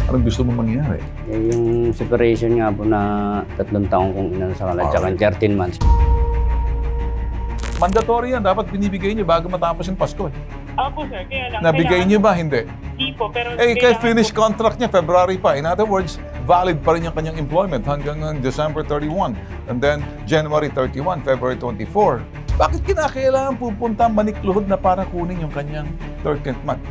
Anong gusto mong mangyari? Yung separation nga po na 3 taong kong inano sa kanila, tsaka 13 months. Mandatory yan. Dapat binibigay niyo bago matapos yung Pasko. Opo, sir. Kaya lang. Nabigay niyo ba? Hindi. Hindi po, pero... Kaya finish contract niya February pa. In other words, valid pa rin yung kanyang employment hanggang December 31. And then, January 31, February 24. Bakit kinakailangan pupunta manikluhod na para kunin yung kanyang 13th month?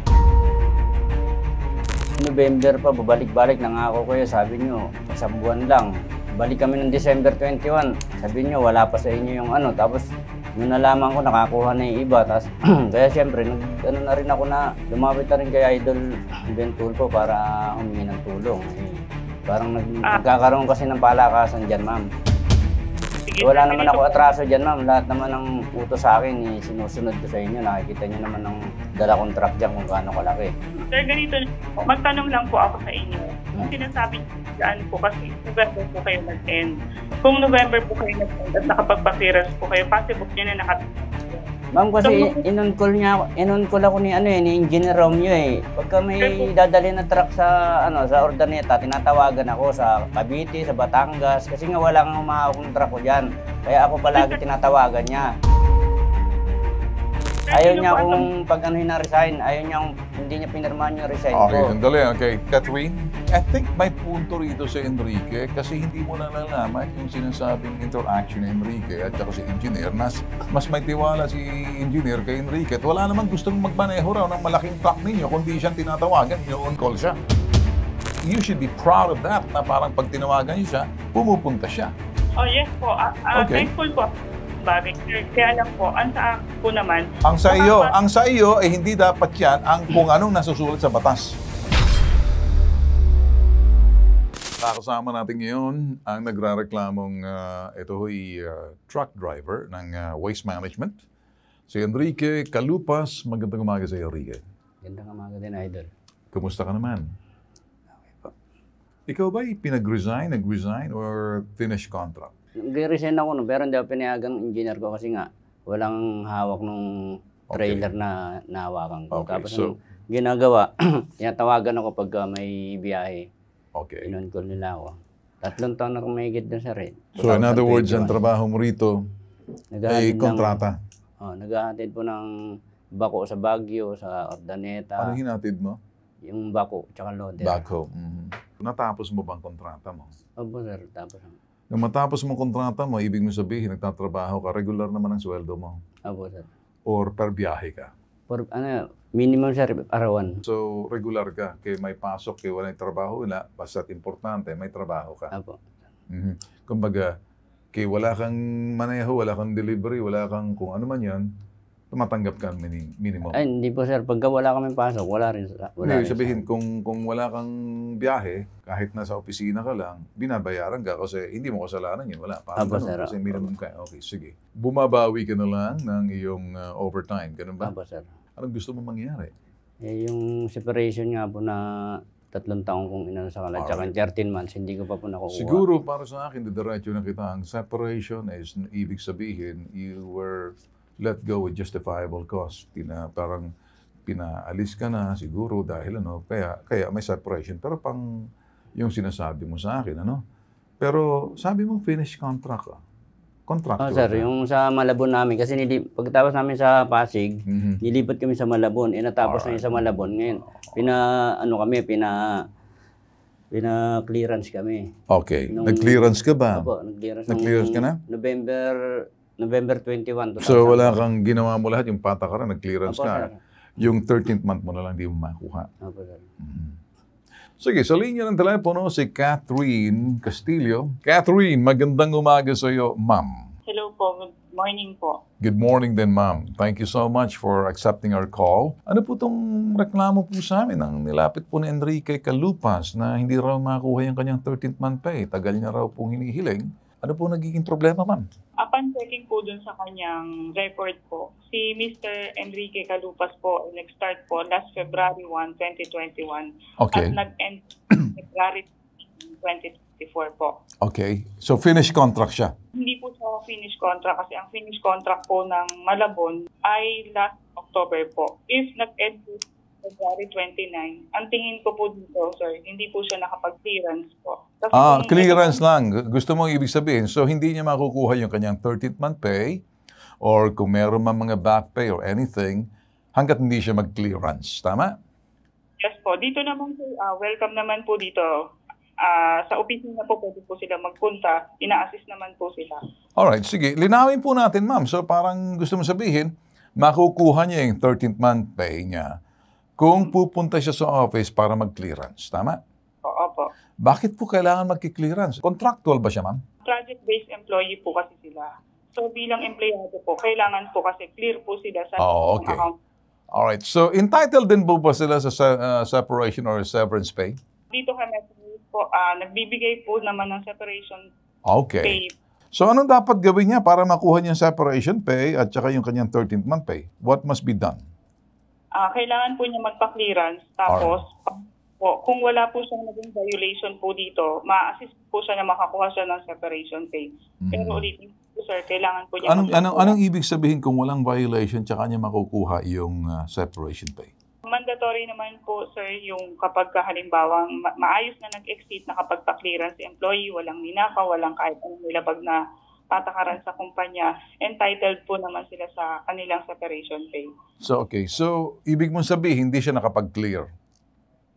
November pa, babalik-balik, nangako kayo, sabi nyo, 1 buwan lang. Balik kami ng December 21, sabi nyo, wala pa sa inyo yung ano. Tapos, nung nalaman ko, nakakuha na yung iba. Tapos, kaya siyempre, ano na rin ako na, lumapit na rin kay Idol Ben Tulfo para humingi ng tulong. Parang nagkakaroon kasi ng palakasan dyan, ma'am. Wala naman ako atraso dyan, ma'am. Lahat naman ng utos sa akin, sinusunod ko sa inyo. Nakikita nyo naman ng dala kong truck dyan kung gaano kalaki. Sir, ganito, magtanong lang po ako sa inyo. Kung sinasabi nyo dyan po, kasi November po kayo nag-end. Kung November po kayo nag-end at nakapagpasiras po kayo, possible nyo na nakapagpasiras. Ma'am, kasi in-on-call ako ni Engineer Romeo eh. Pagka may dadalhin na truck sa sa Ordaneta, tinatawagan ako sa Cavite, sa Batangas kasi nga wala kang umahawak ng truck ko diyan. Kaya ako palagi tinatawagan niya. Ayaw niya kung pag na-resign, ayaw niya hindi niya pinirmahan yung resign ko. Okay, sandali. Okay, Catherine, I think may punto rito si Enrique kasi hindi mo na nalaman yung sinasabing interaction ni Enrique at saka si Engineer. Mas may tiwala si Engineer kay Enrique at wala namang gustong magmaneho raw ng malaking truck ninyo kundi siyang tinatawagan, on call siya. You should be proud of that na parang pag tinawagan niyo siya, pumupunta siya. Oh yes po, Okay. thankful po. Bagay, sir. Kaya lang po, ang sa akin po naman... Ang sa iyo, hindi dapat yan ang kung anong nasusulat sa batas. Kasama natin ngayon ang nagrareklamong truck driver ng Waste Management. Si Enrique Calupas. Magandang umaga sa iyo, Enrique. Magandang umaga din, Idol. Kumusta ka naman? Okay po. Ikaw ba'y nag-resign, or finish contract? Nag-resign ako pero hindi ako pinayagang engineer ko kasi nga walang hawak ng trailer na nahawakan ko. Okay, Tapos so, ginagawa, tinatawagan ako pag may biyahe. okay. In-on-call nila ako. 3 taon na akong mahigit doon sa rin. So in other words, ang trabaho mo rito ay kontrata? Naghahatid po ng bako sa Baguio, sa Ordaneta. Ano hinatid mo? Yung bako, tsaka loader. Bako. Natapos mo bang kontrata mo? Opo, sir. Tapos. Nung matapos mo kontrata mo, ibig mo sabihin, nagtatrabaho ka, regular naman ang sweldo mo? Opo, sir. Or per biyahe ka? Minimum, sir, arawan. So, regular ka, kaya may pasok, kaya walang trabaho, wala. Basta't importante, may trabaho ka. Opo. Kumbaga, kaya wala kang maneho, wala kang delivery, wala kang kung ano man yan, tumatanggap ka minimum. Ay, hindi po, sir. Pagka wala kami pasok, wala rin. Hindi, sabihin, kung wala kang biyahe, kahit nasa opisina ka lang, binabayaran ka kasi hindi mo kasalanan yun. Wala. Parang ganun, kasi minimum ka. Okay, sige. Bumabawi ka na lang ng iyong overtime. Ganun ba? Opo, sir. Anong gusto mong mangyari? Yung separation nga po na 3 taong kong inano sa kanila, tsaka 13 months, hindi ko pa po nakukuha. Siguro, para sa akin, didiretso na kita, ang separation is, ibig sabihin, you were let go with justifiable cause. Parang pinaalis ka na siguro dahil kaya may separation. Pero pang yung sinasabi mo sa akin, Pero sabi mo finish contract ka. Contractual. Sir, yung sa Malabon namin, kasi pagkatapos namin sa Pasig, nilipat kami sa Malabon. Natapos na yung sa Malabon. Ngayon, pina-clearance kami. Okay. Nag-clearance ka ba? Opo, nag-clearance. Nag-clearance ka na? November 21. So wala kang ginawa mo lahat, yung patakaran, nag-clearance Opo, ka. Sir. Yung 13th month mo na lang di mo makuha. Opo, sir. Sige, sa linya ng telepono si Catherine Castillo. Catherine, magandang umaga sa iyo, ma'am. Hello po, good morning po. Good morning din, ma'am. Thank you so much for accepting our call. Ano po itong reklamo po sa amin ang nilapit po ni Enrique Calupas na hindi raw makuha yung kanyang 13th month pay? Tagal niya raw pong hinihiling. Ano po nagiging problema, ma'am? Upon checking po dun sa kanyang record po, si Mr. Enrique Calupas po nag-start po last February 1, 2021. Okay. At nag-end February 2022. before po. Okay. So, finished contract siya. Hindi po siya finish contract kasi ang finish contract po ng Malabon ay last October po. If nag-end po February 29, ang tingin ko po dito, sir, hindi po siya nakapag-clearance po. Kasi kung Clearance lang. Gusto mong ibig sabihin, so hindi niya makukuha yung kanyang 13th month pay or kung meron man mga back pay or anything hanggat hindi siya mag-clearance. Tama? Yes po. Dito naman po, welcome naman po dito. Sa opisina po pwede po sila magpunta. Ina-assist naman po sila. Alright, sige. Linawin po natin, ma'am. So parang gusto mo sabihin, makukuha niya yung 13th month pay niya kung pupunta siya sa office para mag-clearance. Tama? Opo. Bakit po kailangan mag-clearance? Contractual ba siya, ma'am? Project-based employee po kasi sila. So bilang empleyado po, kailangan po kasi clear po sila sa Okay. account. Alright. So entitled din po ba sila sa separation or severance pay? Dito kami po, nagbibigay po naman ng separation Okay. pay. So anong dapat gawin niya para makuha niya separation pay at saka yung kanyang 13th month pay? What must be done? Kailangan po niya magpa-clearance. Tapos, po, kung wala po siyang naging violation po dito, ma-assist po siya na makakuha siya ng separation pay. Pero ulitin po, sir, kailangan po niya Anong ibig sabihin kung walang violation tsaka niya makukuha yung separation pay? Mandatory naman po, sir, yung kapag halimbawa maayos na nag-exit, nakapagpa-clearance si employee, walang ninakaw, walang kahit anong nilabag na patakaran sa kumpanya, entitled po naman sila sa kanilang separation pay. So, okay. So, ibig mong sabihin, hindi siya nakapag-clear.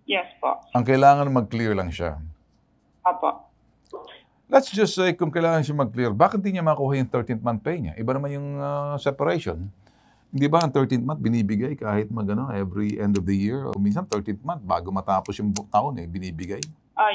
Yes po. Ang kailangan mag-clear lang siya. Apo. Let's just say, kung kailangan siya mag-clear, bakit hindi niya makuha yung 13th month pay niya? Iba naman yung separation. Hindi ba ang 13th month binibigay kahit every end of the year? O minsan 13th month, bago matapos yung taon, binibigay.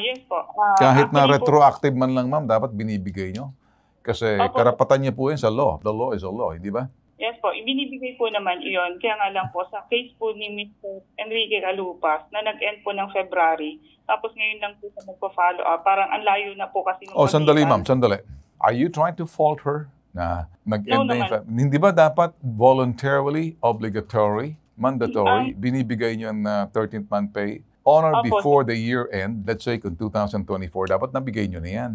Yes po. Kahit na Actually po, retroactive man lang, ma'am, dapat binibigay nyo. Kasi karapatan niya po yun sa law. The law is a law, hindi ba? yes po, ibinibigay po naman iyon. Kaya nga lang po, sa case po ni Mr. Enrique Calupas na nag-end po ng February, tapos ngayon lang po sa magpa-follow up, parang ang layo na po kasi nung Sandali, pagitan. ma'am, sandali. Are you trying to fault her na nag-end No na yung naman. Hindi ba dapat voluntarily, obligatory, mandatory, binibigay niyo ang 13th month pay on or Opo. before the year end, let's say kung 2024, dapat nabigay niyo na yan.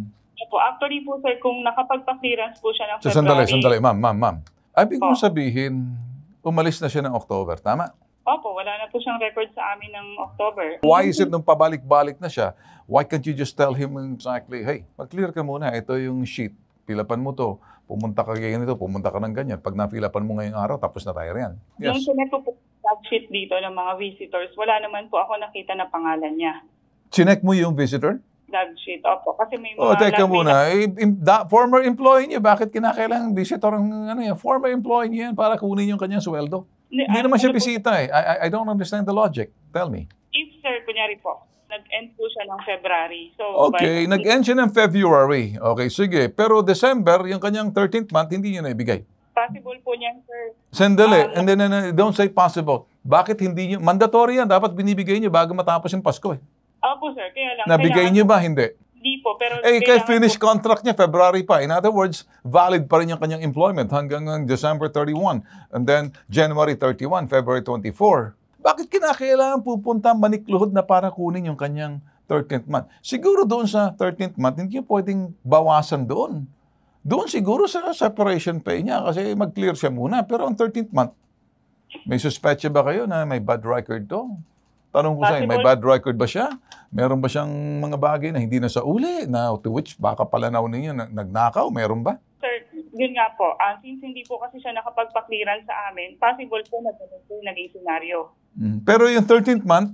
Po, actually po sir, kung nakapagpa-clearance po siya ng So, February. sandali, ma'am. Ibig mo Oh. sabihin, umalis na siya ng October, tama? Opo, wala na po siyang record sa amin ng October. Why is it nung pabalik-balik na siya, why can't you just tell him exactly, hey, mag-clear ka muna, ito yung sheet, pilapan mo to, pumunta ka ganito, pumunta ka ng ganyan. Pag napilapan mo ngayong araw, tapos na tayo yan. Yung Yes. sinet po log sheet dito ng mga visitors, wala naman po ako nakita na pangalan niya. Chinek mo yung visitor? Log sheet, opo. Kasi may mga... Teka may muna. Former employee niyo, bakit kinakailangan visitor ang former employee niyo yan para kunin yung kanyang sweldo? Hindi naman siya bisita eh. I don't understand the logic. Tell me. If sir, kunyari po, nag-end po siya ng February. So, Okay, nag-end siya ng February. Okay, sige. Pero December, yung kanyang 13th month, hindi niya naibigay. Possible po niyan, sir. Sandali. And then, don't say possible. Bakit hindi niyo? Mandatory yan. Dapat binibigay niyo bago matapos yung Pasko eh. Opo, sir. Kaya lang. Nabigay niyo ba? Hindi. Hindi po, pero... Eh, kaya kailangan finish po- contract niya, February pa. In other words, valid pa rin yung kanyang employment hanggang December 31. And then, January 31, February 24. Bakit kinakailangan pupunta manikluhod na para kunin yung kanyang 13th month? Siguro doon sa 13th month, hindi yung pwedeng bawasan doon. Doon siguro sa separation pay niya kasi mag-clear siya muna. Pero ang 13th month, may suspetsya ba kayo na may bad record to? Tanong ko sa'yo, may bad record ba siya? Meron ba siyang mga bagay na hindi na sa uli? Na to which baka palanaw ninyo nagnakaw? Meron ba? Sir, yun nga po. Since hindi po kasi siya nakapagpa-clearance sa amin, possible po na ganun po yung naging scenario. Pero yung 13th month,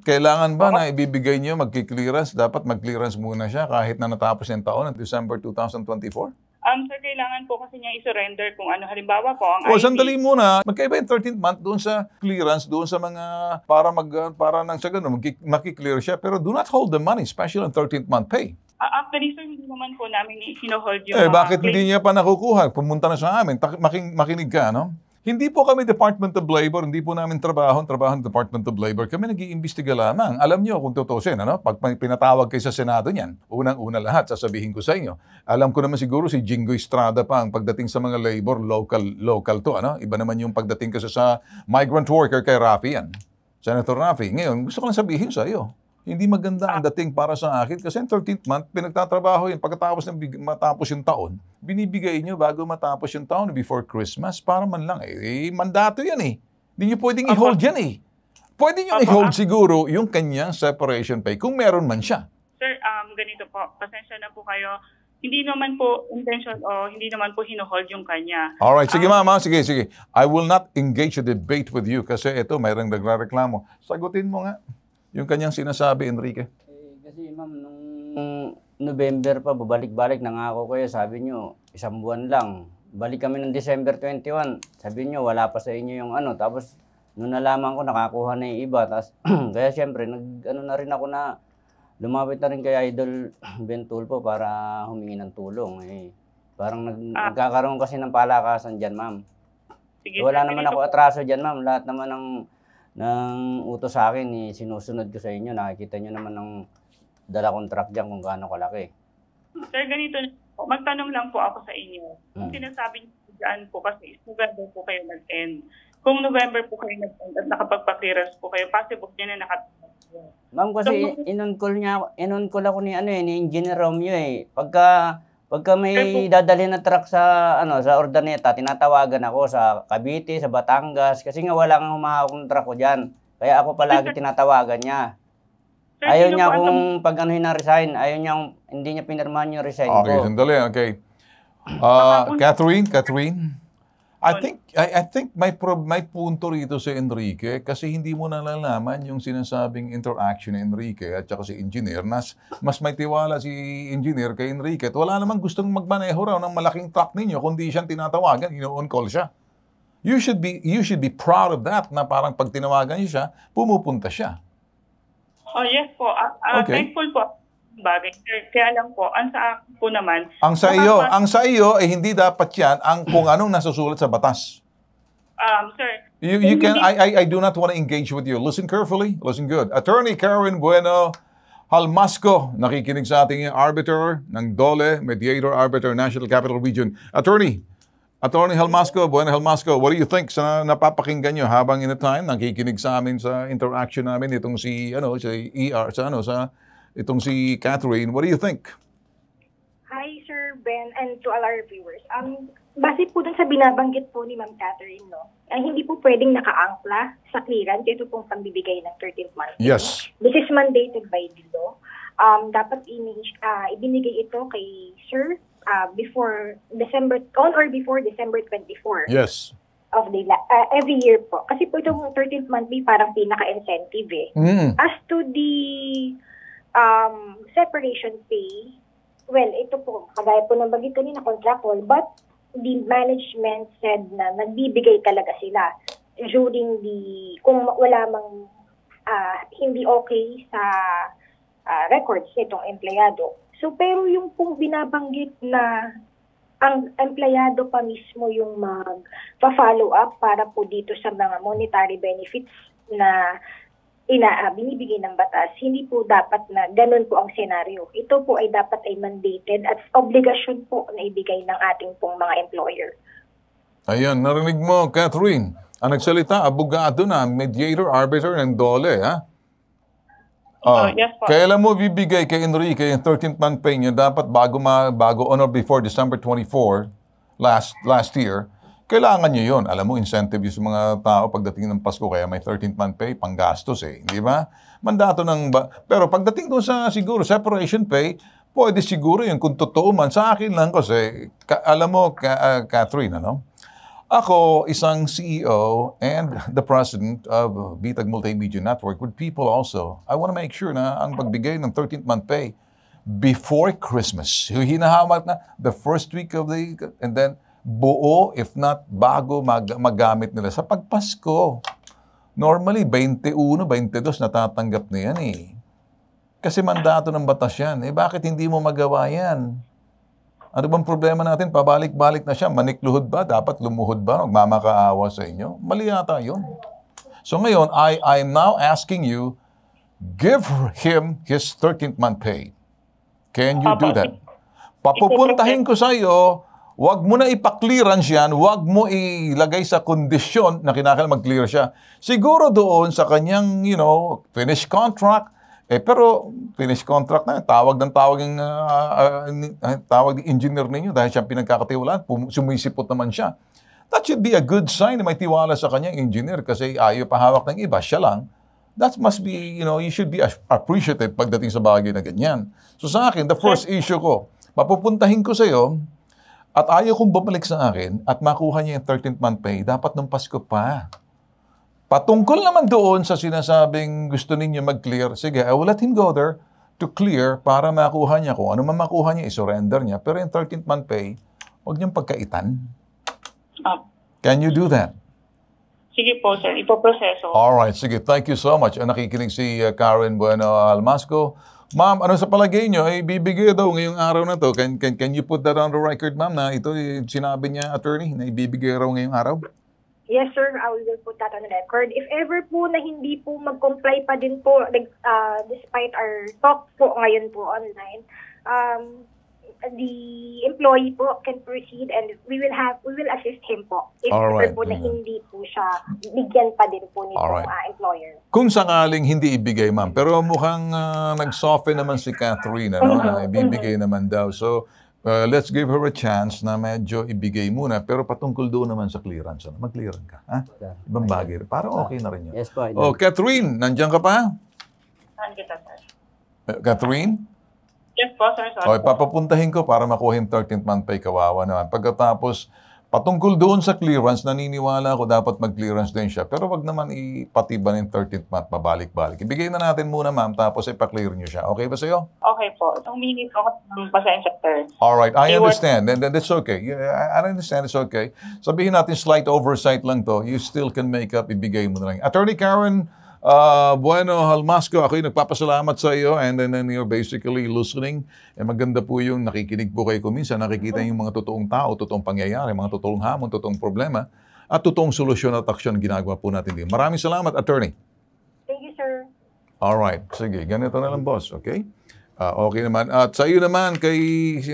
kailangan ba na ibibigay niyo magki-clearance? Dapat mag-clearance muna siya kahit na natapos yung taon, December 2024? Sir, kailangan po kasi niya i-surrender kung ano. Halimbawa po, ang O, ID. sandali muna. Magkaiba yung 13th month doon sa clearance, doon sa mga para nang sa ganun, makiklear siya. Pero do not hold the money, especially on 13th month pay. Actually, sir, hindi naman po namin i-hold yung Bakit claim. hindi niya pa nakukuha? Pumunta na sa amin. Makinig ka, no? Hindi po kami Department of Labor, hindi po namin trabaho ng Department of Labor. Kami nag-iimbestiga lamang. Alam niyo kung tutusin, ano? Pag pinatawag kayo sa Senado niyan, unang-una lahat, sasabihin ko sa inyo. Alam ko naman siguro si Jingo Estrada pa ang pagdating sa mga labor, local to, ano? Iba naman yung pagdating kasi sa migrant worker kay Rafi yan. Senator Rafi. Ngayon, gusto ko lang sabihin sa iyo. Hindi maganda ang dating para sa akin kasi ang 13th month, pinagtatrabaho yun. Pagkatapos matapos yung taon, binibigay nyo bago matapos yung taon before Christmas para man lang. Mandato yan eh. Hindi nyo pwedeng i-hold yan eh. Pwede nyo i-hold siguro yung kanyang separation pay kung meron man siya. Sir, ganito po. Pasensya na po kayo. Hindi naman po intention o hindi naman po hinuhold yung kanya. Alright, sige mama, sige. I will not engage a debate with you kasi ito, mayroong nagreklamo. Sagutin mo nga yung kanyang sinasabi, Enrique. Kasi ma'am, nung November pa, babalik-balik, nangako kayo, sabi nyo, 1 buwan lang. Balik kami ng December 21, sabi nyo, wala pa sa inyo yung ano. Tapos, nung nalaman ko, nakakuha na yung iba. Tapos, kaya syempre, na rin ako na, lumapit na rin kay Idol Ben Tulfo para humingi ng tulong. Parang nagkakaroon kasi ng palakasan dyan, ma'am. Sige, Wala sir, naman ganito ako atraso dyan, ma'am. Lahat naman ng utos sa akin, sinusunod ko sa inyo. Nakikita nyo naman ng dala contract dyan kung gaano kalaki. Sir, ganito po. Magtanong lang po ako sa inyo. Kung sinasabi niyo dyan po kasi November po kayo nag-end. Kung November po kayo nag-end at nakapagpa-clearance po kayo, possible nyo na nakatapos. Ma'am, kasi in-on-call ako ni Engineer Romeo eh. Pagka may dadalhin na truck sa sa Ordaneta, tinatawagan ako sa Cavite, sa Batangas kasi nga wala kang humahawak ng truck ko diyan. Kaya ako palagi tinatawagan niya. Sir, Ayaw sino niya po ang kung pag-anuhin na resign, hindi niya pinirmahan yung resign Okay, ko. sandali, okay. Catherine, I think may punto rito si Enrique kasi hindi mo nalalaman yung sinasabing interaction ni Enrique at saka si Engineer. Mas may tiwala si Engineer kay Enrique at wala namang gustong magmaneho raw ng malaking truck ninyo kundi siyang tinatawagan, on call siya. You should be proud of that na parang pag tinawagan niyo siya, pumupunta siya. Oh, yes po. Okay. Thankful po. Bagay. Kaya lang po, ang sa akin po naman, Ang sa iyo ay hindi dapat yan ang kung anong nasusulat sa batas. sir, You can I do not want to engage with you. Listen carefully. Listen good. Attorney Karen Bueno Halmasco, nakikinig sa ating arbiter ng DOLE, Mediator Arbiter National Capital Region. Attorney Halmasco, Bueno Halmasco, what do you think sa napapakinggan nyo habang in the time nakikinig sa amin sa interaction namin itong si itong si Catherine? What do you think? Hi, Sir Ben, and to all our viewers. Base po dun sa binabanggit po ni Ma'am Catherine, ay hindi po pwedeng nakaangkla sa clearance. Ito pong pambibigay ng 13th month. Yes. This is mandated by the law. Dapat ibinigay ito kay Sir before December 24 Yes. of the every year po. Kasi po itong 13th month may parang pinaka-incentive eh. As to the separation pay, well, ito po, kagaya po ng bagay kanina, contractual, but the management said na nagbibigay talaga sila during kung wala mang hindi okay sa records nitong empleyado. So, pero yung pong binabanggit na ang empleyado pa mismo yung mag-follow up para po dito sa mga monetary benefits na binibigay ng batas, hindi po dapat na ganun po ang senaryo. Ito po ay dapat ay mandated at obligasyon po na ibigay ng ating pong mga employer. Ayan, narinig mo, Catherine. Ang nagsalita, abogado na, mediator, arbiter ng DOLE, ha? yes po. Kailan mo bibigay kay Enrique yung 13th month pay niya, dapat bago on or before December 24, last year, kailangan nyo yun. Alam mo, incentive yung mga tao pagdating ng Pasko, kaya may 13th month pay, panggastos eh. Di ba? Mandato pero pagdating doon sa siguro, separation pay, pwede siguro yun kung totoo man. Sa akin lang kasi, alam mo, Catherine, ako, isang CEO and the president of Bitag Multimedia Network with people also. I want to make sure na ang pagbigay ng 13th month pay before Christmas. Yung hinahamak na the first week of and then buo, if not bago magamit nila sa pagpasko. Normally, 21, 22 natatanggap na yan eh. Kasi mandato ng batas yan. Bakit hindi mo magawa yan? Ano bang problema natin? Pabalik-balik na siya. Manikluhod ba? Dapat lumuhod ba? Magmamakaawa sa inyo? Mali yata yun. So ngayon, I'm now asking you, give him his 13th month pay. Can you do that? Papupuntahin ko sa iyo, wag mo na ipa-clearance yan, wag mo ilagay sa kondisyon na kinakailangan mag-clear siya. Siguro doon sa kanyang, finish contract, Pero finish contract na, tawag ng engineer ninyo dahil siya pinagkakatiwalaan, sumisipot naman siya. That should be a good sign na may tiwala sa kanyang engineer kasi ayaw pahawak ng iba, siya lang. That must be, you should be appreciative pagdating sa bagay na ganyan. So sa akin, the first issue ko, papupuntahin ko sa iyo at ayaw kong bumalik sa akin at makuha niya yung 13th month pay, dapat nung Pasko pa. Patungkol naman doon sa sinasabing gusto ninyo mag-clear, sige, I will let him go there to clear para makuha niya kung ano man makuha niya, isurrender niya. Pero yung 13th month pay, huwag niyang pagkaitan. Can you do that? Sige po, sir. Ipoproseso. Alright, sige. Thank you so much. Nakikinig si Karen Bueno Almasco. Ma'am, ano sa palagay niyo? Ibibigay daw ngayong araw na to. Can you put that on the record, ma'am, na ito sinabi niya, attorney, na ibibigay raw ngayong araw? Yes, sir. I will put that on the record. If ever po na hindi po mag-comply pa din po, despite our talk po ngayon po online, the employee po can proceed and we will assist him po. If ever po na hindi po siya bigyan pa din po nitong employer. Kung sakaling hindi ibigay, ma'am, pero mukhang nag-soften naman si Catherine, na ibibigay naman daw. So, let's give her a chance na medyo ibigay muna. Pero patungkol doon naman sa clearance. Mag-clearan ka. Ha? Ibang bagay. Parang okay na rin yun. Yes po. Catherine, nandiyan ka pa? Nandiyan ka, sir. Catherine? Yes po, sir. Sorry. Papapuntahin ko para makuha yung 13th month pay, kawawa naman. Pagkatapos, patungkol doon sa clearance, naniniwala ako dapat mag-clearance din siya. Pero wag naman ipatiban yung 13th month, pabalik-balik. Ibigay na natin muna, ma'am, tapos ipa-clear niyo siya. Okay ba sa'yo? Okay po. Humingi po ako ng pasensya, sir. Alright, I understand. And that's okay. I understand, it's okay. Sabihin natin slight oversight lang to. You still can make up, ibigay mo na lang. Attorney Karen Bueno Almasco, ako'y nagpapasalamat sa iyo and then you're basically listening. Maganda po yung nakikinig po kayo minsan, nakikita yung mga totoong tao, totoong pangyayari, mga totoong hamon, totoong problema, at totoong solusyon at aksyon ginagawa po natin din. Maraming salamat, attorney. Thank you, sir. Alright, sige, ganito na lang, boss, okay? Okay naman. At sa iyo naman, kay,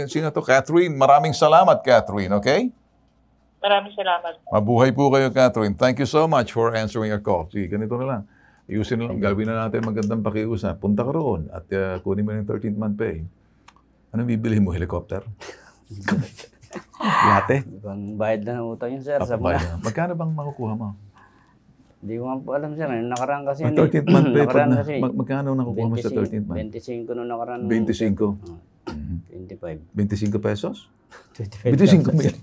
sino to? Catherine, maraming salamat, Catherine, okay? Maraming salamat. Mabuhay po kayo, Catherine. Thank you so much for answering our call. Sige, ganito na lang. Iusin na lang, gawin na natin magandang pakiusap. Punta ka roon at kunin mo yung 13th month pay. Anong bibili mo? Helicopter? Yate? Ibang bayad na ng utang yun, sir. Sa mga... Magkano bang makukuha mo? Hindi ko nga po alam, sir. Nakaraan kasi... 13th month pay, magkano nakukuha mo sa 13th month? 25 no nakaraan. 25? 25. 25 pesos? 25 mil.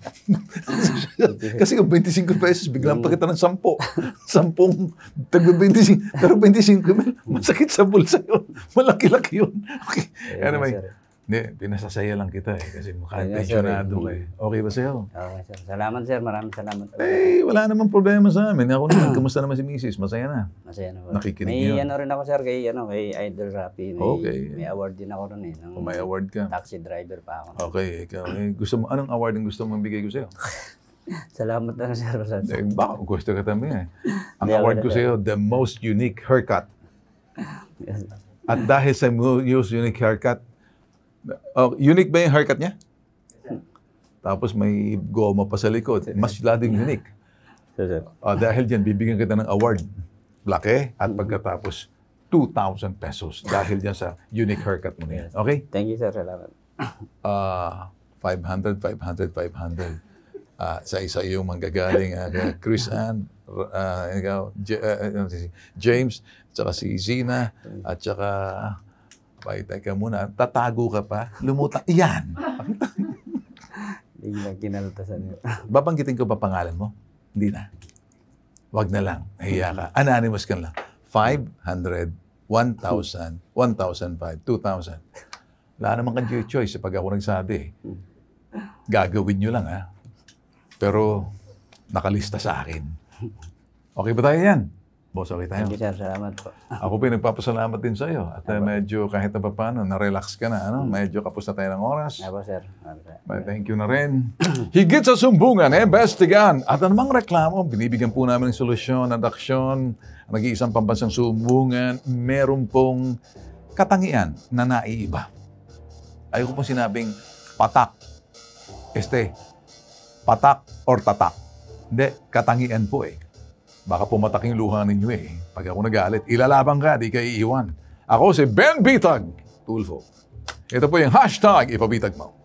Kasi kung 25 pesos, biglang pa kita ng 10. 10, tagbe 25. Pero 25 mil, masakit sa bulsa yun. Malaki-laki yun. Okay. Anyway, pinasasaya lang kita kasi mukha pensionado ka Okay ba sa'yo? Okay, sir. Salamat, sir. Maraming salamat. Wala namang problema sa amin. Ako naman, kamusta naman si Mrs.? Masaya na? Masaya na po. Nakikinig may yun. Rin ako, sir, kay Idol Rapi. May award din ako ron may award ka? Taxi driver pa ako. Okay, ikaw. Anong award ang gusto mong bigay ko sa'yo? Salamat na, sir. Baka gusto ka tambi Ang award ko sa'yo, the most unique haircut. At dahil sa most unique haircut, unique ba yung haircut niya? Tapos may goma pa sa likod. Mas lading unique. Dahil dyan, bibigyan kita ng award. Laki. At pagkatapos, 2,000 pesos. Dahil dyan sa unique haircut mo niya. Okay? Thank you, sir. Salamat. 500. Sa isa yung manggagaling. Chris Ann, James, at saka si Zina, at saka... Teka muna, tatago ka pa, lumutang, iyan! Hindi na kinaltasan niyo. Babanggitin ko pa pangalan mo? Hindi na. Wag na lang, nahiya ka. Anonymous ka lang. 500, 1,000, 1,005, 2,000. Wala naman kang choice pag ako nagsabi. Gagawin nyo lang, ha? Pero, nakalista sa akin. Okay ba tayo yan? Boss, okay tayo. Thank you, sir. Salamat po. Ako po nagpapasalamat din sa iyo. At medyo kahit na paano, na-relax ka na. Medyo kapos na tayo ng oras. Ako, sir. Thank you na rin. Higit sa sumbungan, investigan. At anumang reklamo, binibigyan po namin ng solusyon at aksyon. Nag-iisang pambansang sumbungan, meron pong katangian na naiiba. Ayoko pong sinabing patak. Patak or tatak. Hindi, katangian po Baka pumatak yung luha ninyo Pag ako nagalit, ilalaban ka, di ka iiwan. Ako si Ben Bitag Tulfo. Ito po yung hashtag ipabitag mo.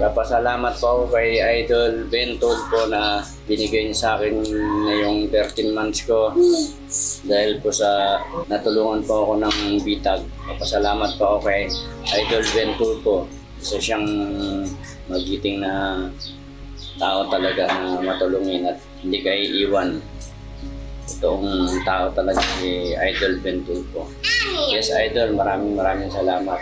Papasalamat po ako kay Idol Ben Tulfo na binigay niya sa akin na yung 13 months ko dahil po sa natulungan po ako ng bitag. Papasalamat po ako kay Idol Ben Tulfo. Isa siyang magiting na tao talaga na matulungin at hindi kayo iwan. Itong tao talaga si Idol Ben Tulfo. Yes, Idol, maraming salamat.